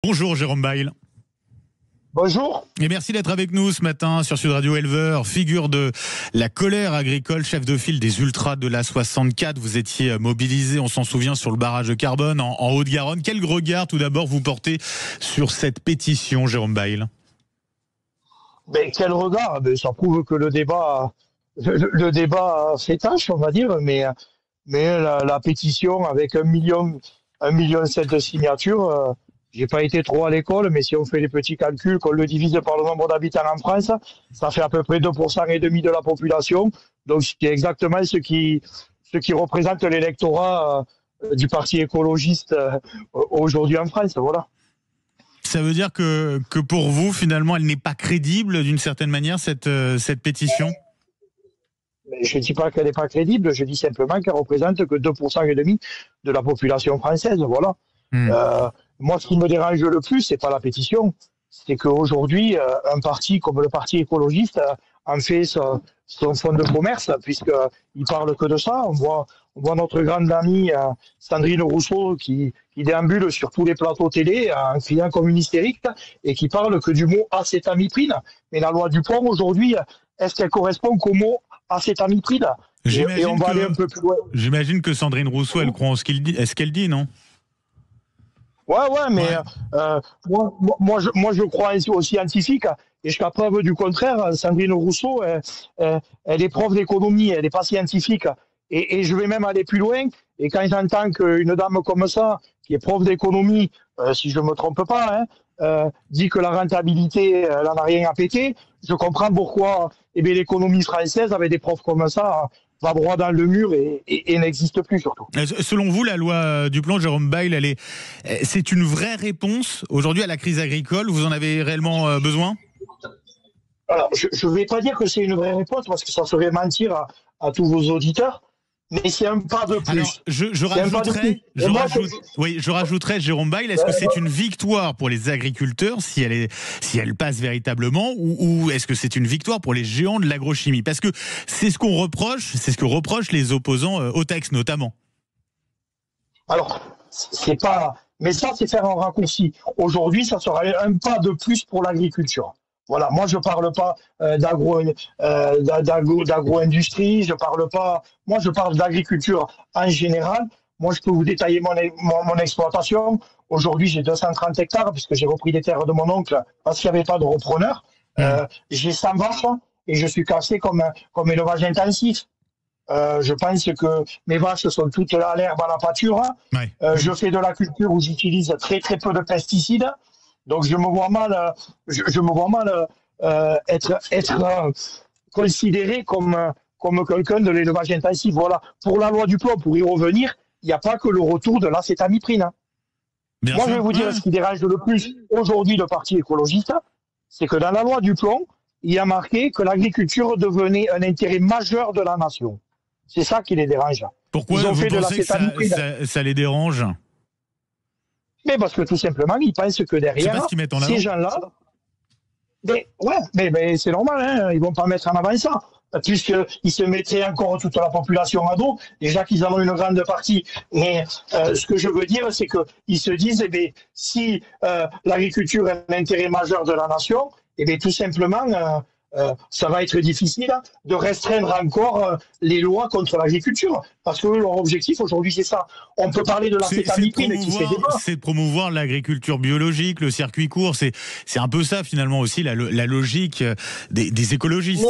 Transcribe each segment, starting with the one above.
Bonjour Jérôme Bail. Bonjour. Et merci d'être avec nous ce matin sur Sud Radio Éleveur, figure de la colère agricole, chef de file des ultras de la 64. Vous étiez mobilisé, on s'en souvient, sur le barrage de Carbone en Haute-Garonne. Quel regard tout d'abord vous portez sur cette pétition, Jérôme Bail? Quel regard? Ça prouve que le débat fait tâche, on va dire, mais la pétition avec 1,7 million de signatures, j'ai pas été trop à l'école, mais si on fait les petits calculs, qu'on le divise par le nombre d'habitants en France, ça fait à peu près 2,5% de la population. Donc c'est exactement ce qui représente l'électorat du parti écologiste aujourd'hui en France. Voilà. Ça veut dire que pour vous, finalement, elle n'est pas crédible d'une certaine manière, cette pétition? Je ne dis pas qu'elle n'est pas crédible, je dis simplement qu'elle représente que 2,5% de la population française. Voilà. Moi, ce qui me dérange le plus, c'est pas la pétition, c'est qu'aujourd'hui, un parti comme le Parti écologiste en fait son fonds de commerce, puisqu'il parle que de ça. On voit notre grande amie Sandrine Rousseau qui déambule sur tous les plateaux télé en criant comme une hystérique et qui parle que du mot acétamipride. Mais la loi Dupont, aujourd'hui, est-ce qu'elle correspond qu'au mot acétamipride? Et on va aller un peu plus loin. J'imagine que Sandrine Rousseau, elle croit en ce qu'elle dit, non? Ouais, mais moi, je crois aux scientifiques, et jusqu'à preuve du contraire, Sandrine Rousseau, elle est prof d'économie, elle n'est pas scientifique. Et je vais même aller plus loin, et quand j'entends qu'une dame comme ça, qui est prof d'économie, si je ne me trompe pas, dit que la rentabilité, elle n'en a rien à péter, je comprends pourquoi l'économie française, avec des profs comme ça, va droit dans le mur et n'existe plus surtout. Selon vous, la loi Dupont, Jérôme Bail, c'est une vraie réponse aujourd'hui à la crise agricole? Vous en avez réellement besoin? Alors, je ne vais pas dire que c'est une vraie réponse parce que ça serait mentir à tous vos auditeurs. Mais c'est un pas de plus. Alors, je rajouterais, Jérôme Bail, est-ce que c'est une victoire pour les agriculteurs si elle passe véritablement, ou est-ce que c'est une victoire pour les géants de l'agrochimie? Parce que c'est ce qu'on reproche, c'est ce que reprochent les opposants au texte notamment. Alors, c'est pas. Mais ça, c'est faire un raccourci. Aujourd'hui, ça sera un pas de plus pour l'agriculture. Voilà, moi je parle pas d'agro-industrie, je parle d'agriculture en général. Moi je peux vous détailler mon exploitation. Aujourd'hui j'ai 230 hectares puisque j'ai repris des terres de mon oncle parce qu'il n'y avait pas de repreneur. J'ai 100 vaches et je suis classé comme élevage intensif. Je pense que mes vaches sont toutes à l'herbe, à la pâture. Ouais. Je fais de la culture où j'utilise très très peu de pesticides. Donc je me vois mal être considéré comme quelqu'un de l'élevage intensif. Voilà. Pour la loi Dupont, pour y revenir, il n'y a pas que le retour de l'acétamipride. Moi, je vais vous dire ce qui dérange le plus aujourd'hui le Parti écologiste, c'est que dans la loi Dupont, il y a marqué que l'agriculture devenait un intérêt majeur de la nation. C'est ça qui les dérange. Pourquoi vous pensez que ça les dérange? Mais parce que tout simplement, ils pensent que derrière ces gens-là, mais c'est normal, hein, ils vont pas mettre en avant ça, puisqu'ils se mettraient encore toute la population à dos, déjà qu'ils en ont une grande partie. Mais ce que je veux dire, c'est qu'ils se disent, si l'agriculture est un intérêt majeur de la nation, tout simplement, ça va être difficile de restreindre encore les lois contre l'agriculture. Parce que leur objectif aujourd'hui, c'est ça. On peut parler de l'acétamipride qui fait débat. C'est de promouvoir l'agriculture biologique, le circuit court. C'est un peu ça, finalement, aussi, la logique des écologistes.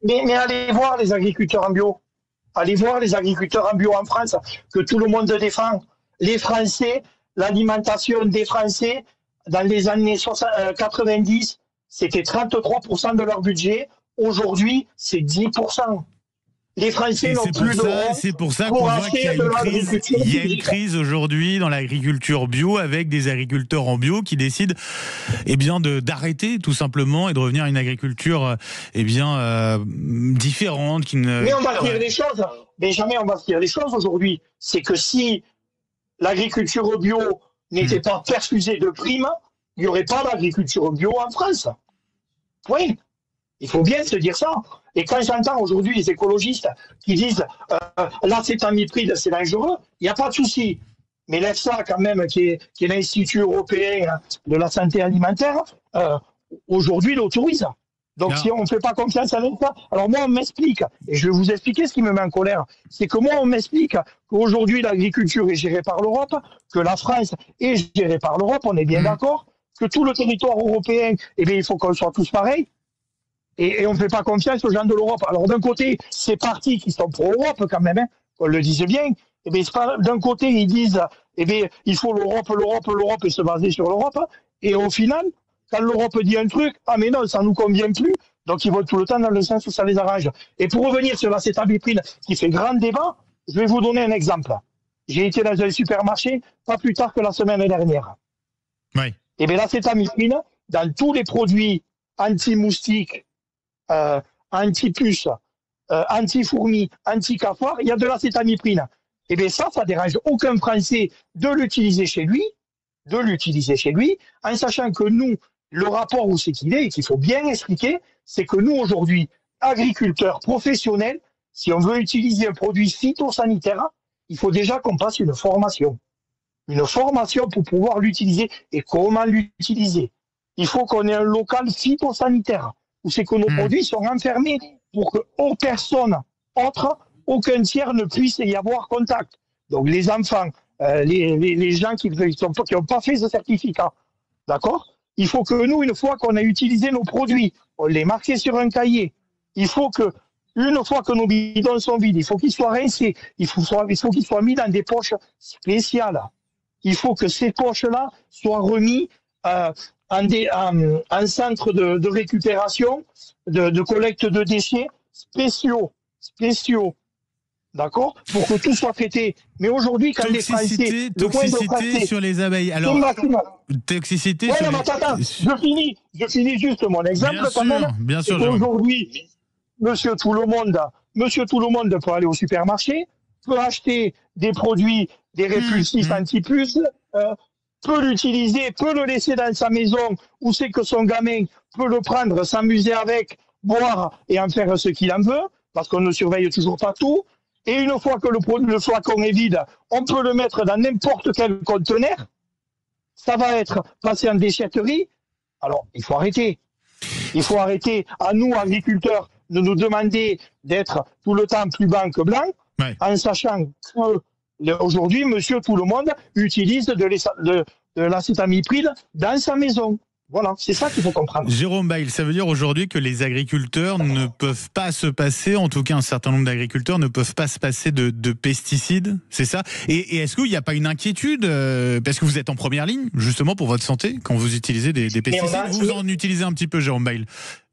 Mais allez voir les agriculteurs en bio. Allez voir les agriculteurs en bio en France, que tout le monde défend. Les Français, l'alimentation des Français, dans les années 90, c'était 33% de leur budget. Aujourd'hui, c'est 10%. Les Français n'ont plus d'euros. C'est pour ça qu'on voit qu'il y a une crise aujourd'hui dans l'agriculture bio, avec des agriculteurs en bio qui décident d'arrêter tout simplement et de revenir à une agriculture différente. Mais on va dire les choses. Mais jamais on va se dire les choses aujourd'hui. C'est que si l'agriculture bio n'était pas perfusée de primes, il n'y aurait pas d'agriculture bio en France. Oui, il faut bien se dire ça. Et quand j'entends aujourd'hui les écologistes qui disent l'acétamipride c'est dangereux, il n'y a pas de souci. Mais l'EFSA, quand même, qui est l'Institut européen de la santé alimentaire, aujourd'hui l'autorise. Donc, si on ne fait pas confiance à l'État, alors moi, on m'explique, et je vais vous expliquer ce qui me met en colère, c'est que moi, on m'explique qu'aujourd'hui, l'agriculture est gérée par l'Europe, que la France est gérée par l'Europe, on est bien d'accord, que tout le territoire européen, eh bien, il faut qu'on soit tous pareils, et on ne fait pas confiance aux gens de l'Europe. Alors, d'un côté, ces partis qui sont pro-Europe, quand même, hein, qu'on le dise bien, eh bien, d'un côté, ils disent, eh bien, il faut l'Europe, et se baser sur l'Europe, et au final, quand l'Europe dit un truc, ah mais non, ça ne nous convient plus, donc ils vont tout le temps dans le sens où ça les arrange. Et pour revenir sur l'acétamiprine qui fait grand débat, je vais vous donner un exemple. J'ai été dans un supermarché pas plus tard que la semaine dernière. Oui. Et bien l'acétamiprine, dans tous les produits anti-moustiques, anti-puces, anti-fourmis, anti-cafards, il y a de l'acétamiprine. Et bien ça dérange aucun Français de l'utiliser chez lui, en sachant que nous, le rapport où c'est qu'il est, et qu'il faut bien expliquer, c'est que nous, aujourd'hui, agriculteurs professionnels, si on veut utiliser un produit phytosanitaire, il faut déjà qu'on passe une formation. Une formation pour pouvoir l'utiliser et comment l'utiliser. Il faut qu'on ait un local phytosanitaire, où c'est que nos produits sont enfermés pour que personne autre, aucun tiers ne puisse y avoir contact. Donc les enfants, les gens qui n'ont pas fait ce certificat, d'accord ? Il faut que nous, une fois qu'on a utilisé nos produits, on les marqué sur un cahier, il faut que, une fois que nos bidons sont vides, il faut qu'ils soient rincés, il faut qu'ils soient mis dans des poches spéciales. Il faut que ces poches-là soient remises en centre de récupération, de collecte de déchets spéciaux. D'accord ? Pour que tout soit traité. Mais aujourd'hui, quand les Français... Toxicité sur les abeilles. Alors, toxicité sur les... Attends, je finis juste mon exemple quand même. Bien sûr. Aujourd'hui, monsieur tout le monde peut aller au supermarché, peut acheter des produits, des répulsifs anti-puces, peut l'utiliser, peut le laisser dans sa maison, où c'est que son gamin peut le prendre, s'amuser avec, boire et en faire ce qu'il en veut, parce qu'on ne surveille toujours pas tout. Et une fois que le flacon est vide, on peut le mettre dans n'importe quel conteneur. Ça va être passé en déchetterie. Alors, il faut arrêter. Il faut arrêter, à nous, agriculteurs, de nous demander d'être tout le temps plus blanc que blanc, en sachant que aujourd'hui, monsieur tout le monde utilise de l'acétamiprine dans sa maison. Voilà, c'est ça qu'il faut comprendre. Jérôme Bail, ça veut dire aujourd'hui que les agriculteurs ne peuvent pas se passer, en tout cas un certain nombre d'agriculteurs ne peuvent pas se passer de pesticides, c'est ça ? Et est-ce qu'il n'y a pas une inquiétude, parce que vous êtes en première ligne, justement, pour votre santé, quand vous utilisez des pesticides ? Vous en utilisez un petit peu, Jérôme Bail.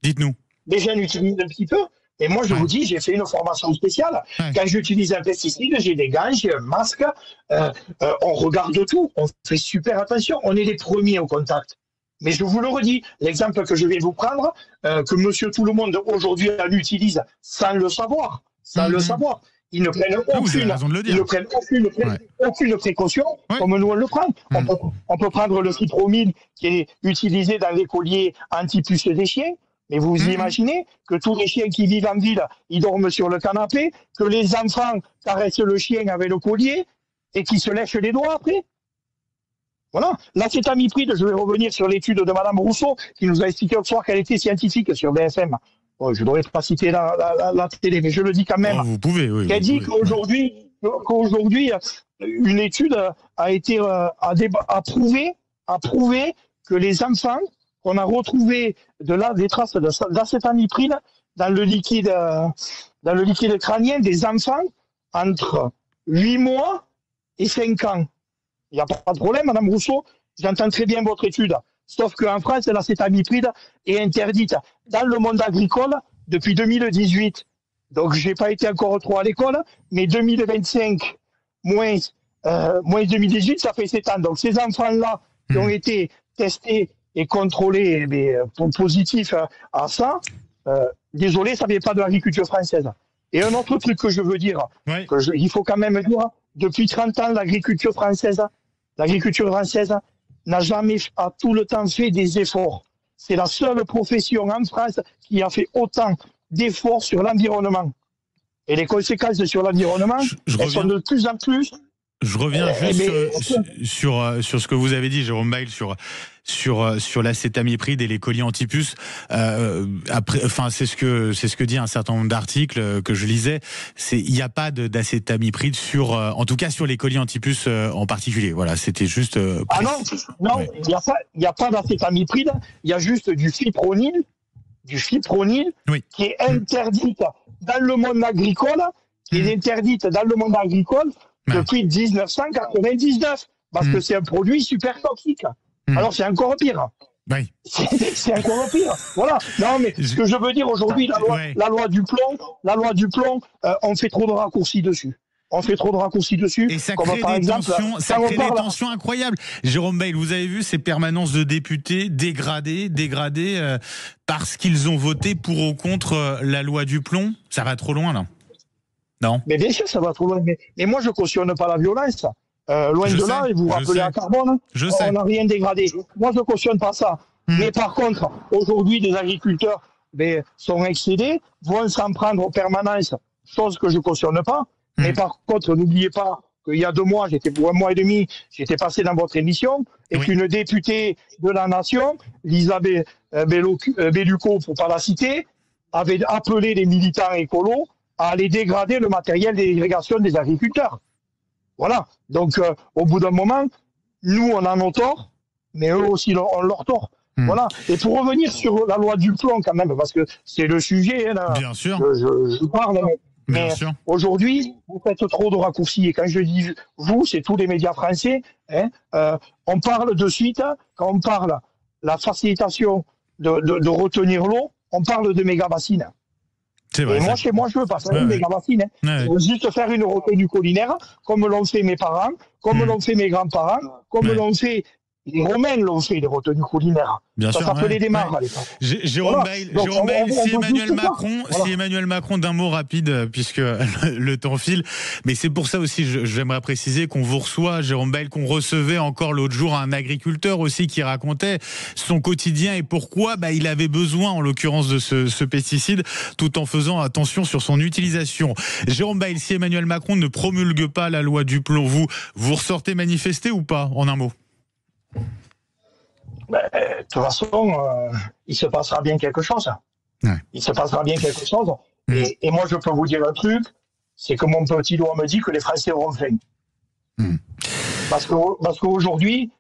Dites-nous. Déjà, j'en utilise un petit peu. Et moi, je vous dis, j'ai fait une formation spéciale. Quand j'utilise un pesticide, j'ai des gants, j'ai un masque. On regarde tout. On fait super attention. On est les premiers au contact. Mais je vous le redis, l'exemple que je vais vous prendre, que monsieur tout le monde aujourd'hui l'utilise sans le savoir. Ils ne prennent aucune précaution comme nous on le prend. On peut prendre le cypromine qui est utilisé dans les colliers anti-puces des chiens. Mais vous imaginez que tous les chiens qui vivent en ville, ils dorment sur le canapé, que les enfants caressent le chien avec le collier et qu'ils se lèchent les doigts après. Voilà. L'acétamiprine, je vais revenir sur l'étude de Madame Rousseau, qui nous a expliqué au soir qu'elle était scientifique sur BFM. Bon, je ne devrais pas citer la télé, mais je le dis quand même. Vous pouvez, oui. Elle dit qu'aujourd'hui, une étude a été a prouvé que les enfants qu'on a retrouvé des traces d'acétamiprine dans le liquide crânien des enfants entre 8 mois et 5 ans. Il n'y a pas de problème, Madame Rousseau, j'entends très bien votre étude. Sauf qu'en France, l'acétamiprine est interdite dans le monde agricole depuis 2018. Donc, je n'ai pas été encore trop à l'école, mais 2025 moins 2018, ça fait 7 ans. Donc, ces enfants-là qui ont été testés et contrôlés positifs à ça, désolé, ça ne vient pas de l'agriculture française. Et un autre truc que je veux dire, il faut quand même dire, depuis 30 ans, l'agriculture française n'a jamais à tout le temps fait des efforts. C'est la seule profession en France qui a fait autant d'efforts sur l'environnement. Et les conséquences sur l'environnement, elles sont de plus en plus Je reviens juste sur ce que vous avez dit, Jérôme Bail, sur l'acétamipride et les colis antipuces. Après, enfin, c'est ce que dit un certain nombre d'articles que je lisais. Il n'y a pas d'acétamipride en tout cas sur les colis antipuces en particulier. Voilà, c'était juste. Non, il n'y a pas d'acétamipride. Il y a juste du fipronil, oui, qui est interdite dans le monde agricole, depuis 1999, parce que c'est un produit super toxique. Alors c'est encore pire. Oui. C'est encore pire. Voilà. Non, mais ce que je veux dire aujourd'hui, la loi du plomb, on fait trop de raccourcis dessus. Et ça crée des tensions incroyables. Jérôme Bail, vous avez vu ces permanences de députés dégradées parce qu'ils ont voté pour ou contre la loi du plomb. Ça va trop loin, là. Non. Mais bien sûr, ça va trop loin. Mais moi, je cautionne pas la violence. Loin de là, et vous vous rappelez à Carbone, on n'a rien dégradé. Moi, je ne cautionne pas ça. Mais par contre, aujourd'hui, des agriculteurs sont excédés, vont s'en prendre en permanence, chose que je ne cautionne pas. Mais par contre, n'oubliez pas qu'il y a 2 mois, pour 1 mois et demi, j'étais passé dans votre émission, et qu'une députée de la Nation, Lisa Bellucco, pour ne pas la citer, avait appelé les militants écolos à aller dégrader le matériel d'irrigation des agriculteurs. Voilà. Donc, au bout d'un moment, nous, on a nos torts, mais eux aussi ont leur tort. Voilà. Et pour revenir sur la loi du plomb, quand même, parce que c'est le sujet, hein, là, bien sûr. Je parle, mais aujourd'hui, vous faites trop de raccourcis. Et quand je dis vous, c'est tous les médias français. Hein, on parle de suite, quand on parle la facilitation de retenir l'eau, on parle de méga-bassines. Vrai, et moi, chez moi, je veux pas faire une méga-bassine. Je veux juste faire une retenue collinaire, comme l'ont fait mes parents, comme l'ont fait mes grands-parents, comme l'ont fait les Romains, l'ont fait, les retenues collinaires. Bien ça s'appelait des mares à l'époque. Jérôme Bail, si Emmanuel Macron, d'un mot rapide, puisque le temps file, mais c'est pour ça aussi, j'aimerais préciser qu'on vous reçoit, Jérôme Bail, qu'on recevait encore l'autre jour un agriculteur aussi qui racontait son quotidien et pourquoi il avait besoin, en l'occurrence, de ce pesticide, tout en faisant attention sur son utilisation. Jérôme Bail, si Emmanuel Macron ne promulgue pas la loi du plomb, vous ressortez manifester ou pas, en un mot? De toute façon, il se passera bien quelque chose. Ouais. Il se passera bien quelque chose. Et moi, je peux vous dire un truc, c'est que mon petit doigt me dit que les Français auront faim. Parce qu'aujourd'hui,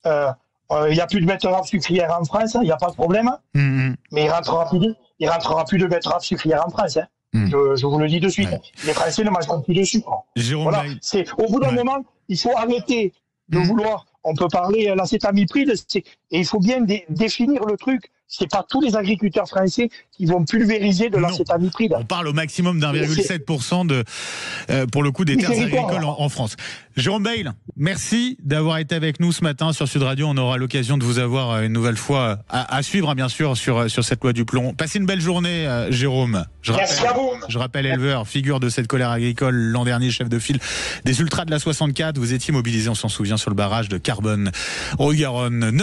il n'y a plus de betteraves sucrières en France, il n'y a pas de problème. Mais il rentrera plus de betteraves sucrières en France. Je vous le dis de suite. Les Français ne mangeront plus de sucre. Voilà. Au bout d'un moment, il faut arrêter de vouloir. On peut parler de l'acétamipride, et il faut bien définir le truc. C'est pas tous les agriculteurs français qui vont pulvériser de l'acétamipride. On parle au maximum d'1,7% pour le coup des terres agricoles en France. Jérôme Bail, merci d'avoir été avec nous ce matin sur Sud Radio. On aura l'occasion de vous avoir une nouvelle fois à suivre, bien sûr, sur cette loi du plomb. Passez une belle journée, Jérôme. Je rappelle éleveur, figure de cette colère agricole, l'an dernier chef de file des Ultras de la 64. Vous étiez mobilisé, on s'en souvient, sur le barrage de Carbone, Haute-Garonne.